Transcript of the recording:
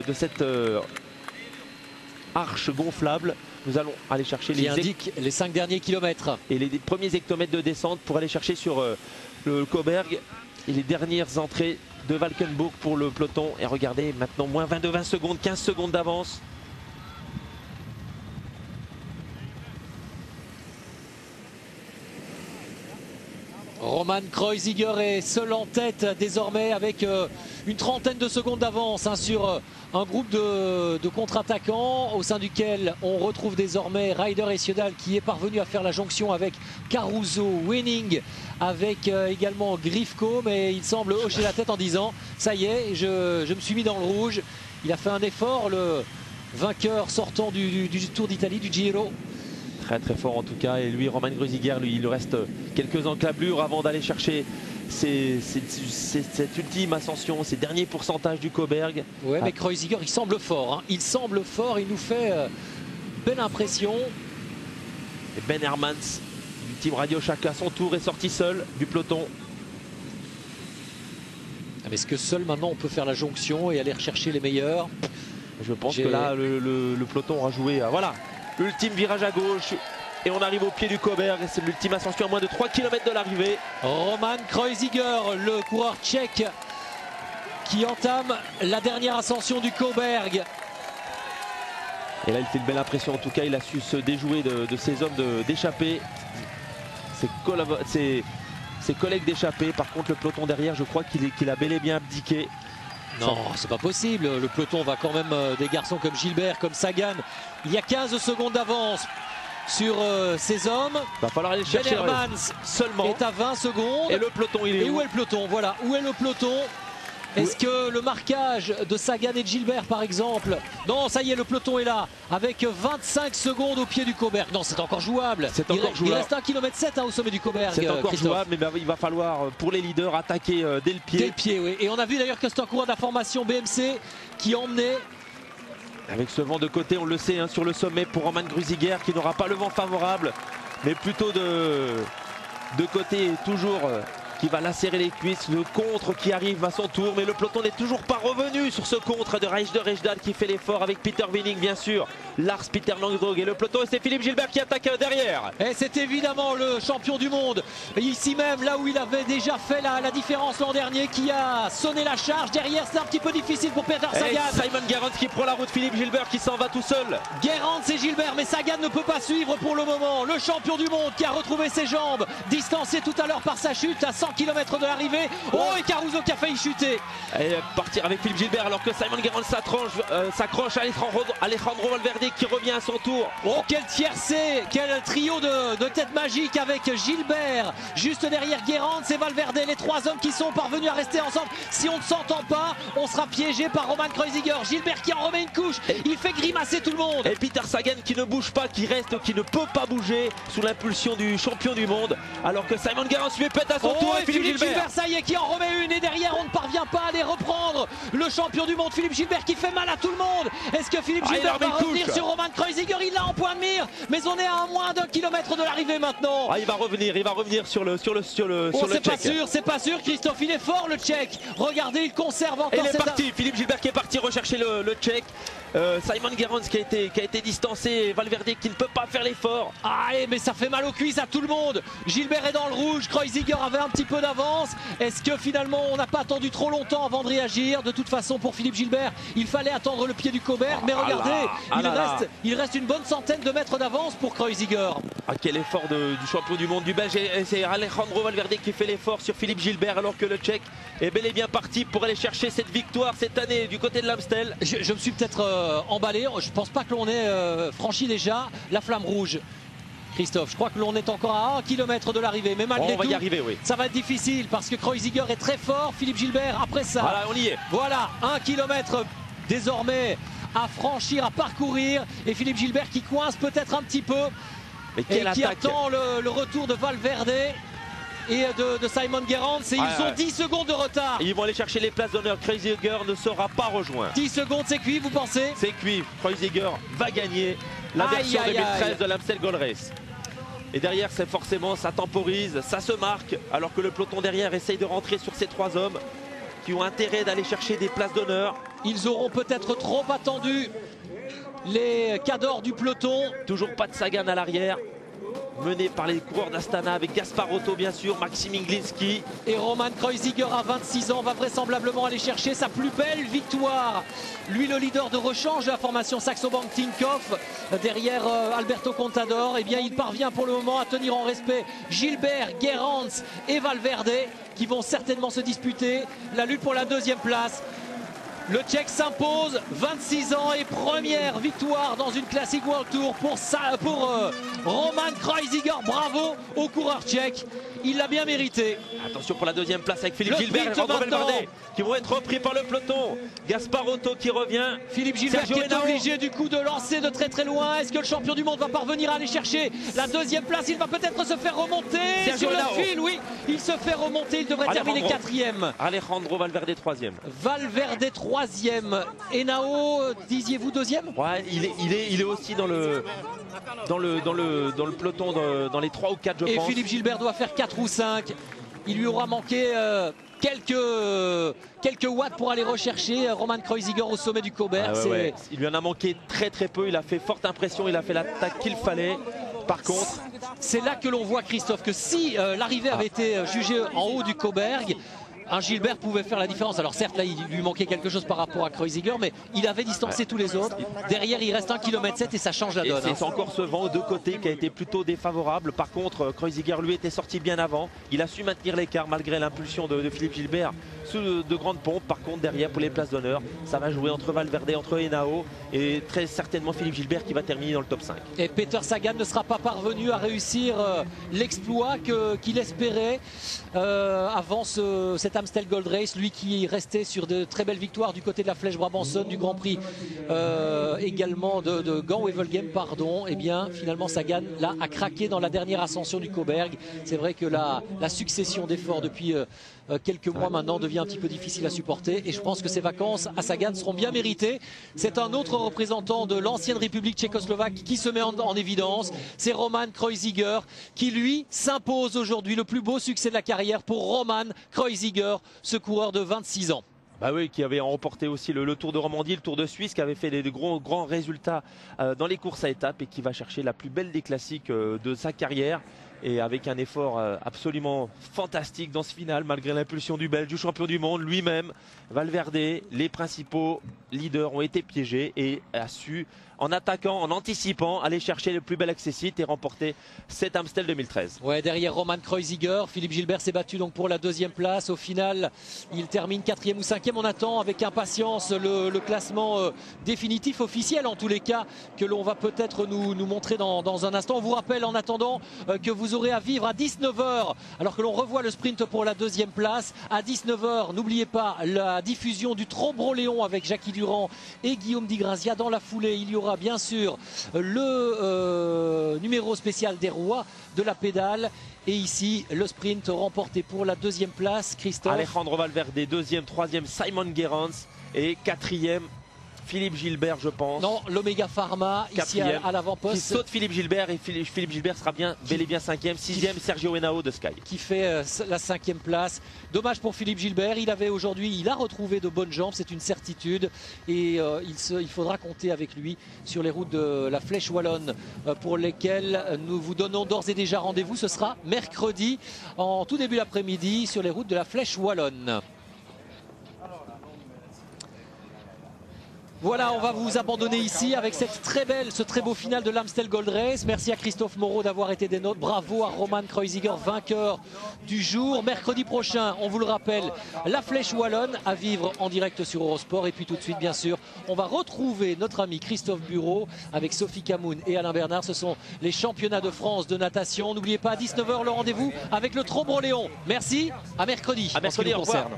de cette arche gonflable. Nous allons aller chercher les 5 derniers kilomètres. Et les premiers hectomètres de descente pour aller chercher sur le Koberg et les dernières entrées de Valkenburg pour le peloton. Et regardez maintenant, moins 20 secondes, 15 secondes d'avance. Roman Kreuziger est seul en tête désormais avec une trentaine de secondes d'avance sur un groupe de contre-attaquants au sein duquel on retrouve désormais Ryder et Siodal qui est parvenu à faire la jonction avec Caruso, Winning, avec également Grifko, mais il semble hocher la tête en disant ça y est, je me suis mis dans le rouge. Il a fait un effort, le vainqueur sortant du Tour d'Italie, du Giro. Très fort en tout cas, et lui, Roman Kreuziger, lui, il lui reste quelques encablures avant d'aller chercher cette ultime ascension, ces derniers pourcentages du Koberg. Ouais, mais Kreuziger, il semble fort, hein. Il semble fort, il nous fait belle impression. Et Ben Hermans du team Radio Shack à son tour est sorti seul du peloton. Mais est-ce que seul maintenant on peut faire la jonction et aller rechercher les meilleurs? Je pense que là le peloton aura joué. Voilà, l'ultime virage à gauche et on arrive au pied du Koberg. C'est l'ultime ascension à moins de 3 km de l'arrivée. Roman Kreuziger, le coureur tchèque qui entame la dernière ascension du Koberg. Et là il fait une belle impression, en tout cas il a su se déjouer de ses hommes d'échappée, ses collègues d'échappée. Par contre le peloton derrière, je crois qu'il a bel et bien abdiqué. Non, c'est pas possible. Le peloton va quand même des garçons comme Gilbert, comme Sagan. Il y a 15 secondes d'avance sur ces hommes. Va falloir aller chercher. Ben Hermans seulement est à 20 secondes. Et le peloton, il est où? Où est le peloton? Voilà, où est le peloton? Est-ce que le marquage de Sagan et de Gilbert par exemple? Non, ça y est, le peloton est là avec 25 secondes au pied du Koberg. Non, c'est encore jouable. Il reste 1,7 km au sommet du Koberg. C'est encore jouable, mais il va falloir pour les leaders attaquer dès le pied. Dès le pied, oui. Et on a vu d'ailleurs que c'est un coureur d'information BMC qui emmenait. Avec ce vent de côté, on le sait, hein, sur le sommet pour Roman Kreuziger qui n'aura pas le vent favorable, mais plutôt de côté toujours. Qui va lacérer les cuisses, le contre qui arrive à son tour, mais le peloton n'est toujours pas revenu sur ce contre de Ryder Hesjedal qui fait l'effort avec Peter Winning bien sûr, Lars Peter Langedrag et le peloton, et c'est Philippe Gilbert qui attaque derrière. Et c'est évidemment le champion du monde, ici même là où il avait déjà fait la différence l'an dernier, qui a sonné la charge. Derrière c'est un petit peu difficile pour Peter Sagan. Et Simon Gerrans qui prend la route, Philippe Gilbert qui s'en va tout seul. Gerrans et Gilbert, mais Sagan ne peut pas suivre pour le moment. Le champion du monde qui a retrouvé ses jambes, distancé tout à l'heure par sa chute à 100 km de l'arrivée. Oh, et Caruso qui a failli chuter. Et partir avec Philippe Gilbert alors que Simon Gerrans s'accroche à Alejandro Valverde qui revient à son tour. Oh, quel tiercé, quel trio de tête magique avec Gilbert juste derrière Gerrans et Valverde, les trois hommes qui sont parvenus à rester ensemble. Si on ne s'entend pas, on sera piégé par Roman Kreuziger. Gilbert qui en remet une couche, il fait grimacer tout le monde. Et Peter Sagan qui ne bouge pas, qui reste, qui ne peut pas bouger sous l'impulsion du champion du monde, alors que Simon Gerrans lui pète à son tour. Et Philippe Gilbert, ça y est, qui en remet une, et derrière on ne parvient pas à les reprendre. Le champion du monde Philippe Gilbert qui fait mal à tout le monde. Est-ce que Philippe Gilbert va revenir sur Roman Kreuziger? Il l'a en point de mire, mais on est à moins d'1 kilomètre de l'arrivée maintenant. Il va revenir sur le c'est pas sûr, Christophe, il est fort le Tchèque. Regardez, il conserve encore. Il est parti, Philippe Gilbert qui est parti rechercher le Tchèque. Simon Gerrans qui a été distancé, Valverde qui ne peut pas faire l'effort. Allez, mais ça fait mal aux cuisses à tout le monde. Gilbert est dans le rouge, Kreuziger avait un petit peu d'avance. Est-ce que finalement on n'a pas attendu trop longtemps avant de réagir? De toute façon, pour Philippe Gilbert, il fallait attendre le pied du Koberg, mais regardez, il reste une bonne centaine de mètres d'avance pour Kreuziger. Quel effort du champion du monde, du Belge. C'est Alejandro Valverde qui fait l'effort sur Philippe Gilbert, alors que le Tchèque est bel et bien parti pour aller chercher cette victoire cette année du côté de l'Amstel. Je me suis peut-être emballé, je pense pas que l'on ait franchi déjà la flamme rouge. Christophe, je crois que l'on est encore à 1 km de l'arrivée, mais malgré tout, on va y arriver, oui. Ça va être difficile parce que Kreuziger est très fort. Philippe Gilbert après ça. Voilà, on y est. Voilà, 1 km désormais à franchir, à parcourir, et Philippe Gilbert qui coince peut-être un petit peu, mais et qui attend le retour de Valverde et de Simon Gerrans, et ils ont 10 secondes de retard. Ils vont aller chercher les places d'honneur. Kreuziger ne sera pas rejoint. 10 secondes, c'est cuit, vous pensez? C'est cuit. Kreuziger va gagner la version 2013 de l'Amstel Gold Race. Et derrière, c'est forcément, ça temporise, ça se marque, alors que le peloton derrière essaye de rentrer sur ces trois hommes qui ont intérêt d'aller chercher des places d'honneur. Ils auront peut-être trop attendu les cadors du peloton. Toujours pas de Sagan à l'arrière, mené par les coureurs d'Astana avec Gasparotto bien sûr, Maxime Inglinski. Et Roman Kreuziger à 26 ans va vraisemblablement aller chercher sa plus belle victoire. Lui, le leader de rechange de la formation Saxo Bank Tinkoff derrière Alberto Contador. Eh bien, il parvient pour le moment à tenir en respect Gilbert, Gerrans et Valverde qui vont certainement se disputer la lutte pour la deuxième place. Le Tchèque s'impose, 26 ans et première victoire dans une Classic World Tour pour Roman Kreuziger. Bravo au coureur tchèque, il l'a bien mérité. Attention pour la deuxième place avec Philippe Gilbert et Rodrigo Valverde qui vont être repris par le peloton. Gasparotto qui revient. Philippe Gilbert qui est obligé du coup de lancer de très très loin. Est-ce que le champion du monde va parvenir à aller chercher la deuxième place? Il va peut-être se faire remonter sur le fil. Oui, il se fait remonter, il devrait terminer quatrième. Alejandro Valverde troisième. Valverde troisième. Henao, disiez-vous deuxième? Ouais, il est aussi dans le peloton, dans les 3 ou 4 je pense. Et Philippe Gilbert doit faire 4 ou 5. Il lui aura manqué quelques watts pour aller rechercher Roman Kreuziger au sommet du Cauberg. Il lui en a manqué très très peu, il a fait forte impression, il a fait l'attaque qu'il fallait. Par contre, c'est là que l'on voit, Christophe, que si l'arrivée avait été jugée en haut du Cauberg, un Gilbert pouvait faire la différence. Alors certes là il lui manquait quelque chose par rapport à Kreuziger, mais il avait distancé tous les autres. Derrière il reste 1,7 km et ça change la donne. C'est encore ce vent aux deux côtés qui a été plutôt défavorable. Par contre Kreuziger lui était sorti bien avant. Il a su maintenir l'écart malgré l'impulsion de Philippe Gilbert sous de grandes pompes. Par contre derrière pour les places d'honneur, ça va jouer entre Valverde, entre Henao et très certainement Philippe Gilbert qui va terminer dans le top 5. Et Peter Sagan ne sera pas parvenu à réussir l'exploit qu'il espérait avant cet Amstel Gold Race, lui qui restait sur de très belles victoires du côté de la Flèche Brabançonne, du Grand Prix également de Gand-Wevelgem, pardon. Et bien finalement Sagan là a craqué dans la dernière ascension du Cauberg. C'est vrai que la succession d'efforts depuis quelques mois maintenant devient un petit peu difficile à supporter et je pense que ces vacances à Sagan seront bien méritées. C'est un autre représentant de l'ancienne République tchécoslovaque qui se met en évidence, c'est Roman Kreuziger qui lui s'impose aujourd'hui. Le plus beau succès de la carrière pour Roman Kreuziger, ce coureur de 26 ans. Bah oui, qui avait remporté aussi le Tour de Romandie, le Tour de Suisse, qui avait fait des grands résultats dans les courses à étapes et qui va chercher la plus belle des classiques de sa carrière. Et avec un effort absolument fantastique dans ce final, malgré l'impulsion du Belge, du champion du monde lui-même, Valverde, les principaux leaders ont été piégés et a su, en attaquant, en anticipant, aller chercher le plus bel accessite et remporter cet Amstel 2013. Ouais, derrière Roman Kreuziger, Philippe Gilbert s'est battu donc pour la deuxième place. Au final, il termine 4e ou 5e. On attend avec impatience le classement définitif, officiel en tous les cas, que l'on va peut-être nous montrer dans un instant. On vous rappelle en attendant que vous aurez à vivre à 19 h, alors que l'on revoit le sprint pour la deuxième place. À 19 h, n'oubliez pas la diffusion du Trobro-Léon avec Jackie Durand et Guillaume Di Grazia. Dans la foulée, il y aura bien sûr le numéro spécial des rois de la pédale. Et ici, le sprint remporté pour la deuxième place, Christophe. Alejandro Valverde, 2e, 3e, Simon Gerrans et 4e. Philippe Gilbert, je pense. Non, l'Omega Pharma, ici à l'avant-poste. Qui saute Philippe Gilbert et Philippe Gilbert sera bel et bien 5e. 6e, Sergio Henao de Sky. Qui fait la 5e place. Dommage pour Philippe Gilbert. Il a retrouvé de bonnes jambes, c'est une certitude. Et il faudra compter avec lui sur les routes de la Flèche Wallonne pour lesquelles nous vous donnons d'ores et déjà rendez-vous. Ce sera mercredi en tout début d'après-midi sur les routes de la Flèche Wallonne. Voilà, on va vous abandonner ici avec ce très beau final de l'Amstel Gold Race. Merci à Christophe Moreau d'avoir été des nôtres. Bravo à Roman Kreuziger, vainqueur du jour. Mercredi prochain, on vous le rappelle, la Flèche Wallonne à vivre en direct sur Eurosport. Et puis tout de suite, bien sûr, on va retrouver notre ami Christophe Bureau avec Sophie Camoun et Alain Bernard. Ce sont les championnats de France de natation. N'oubliez pas, à 19 h, le rendez-vous avec le Trobro-Léon. Merci, à mercredi. À mercredi, en ce qui nous concerne.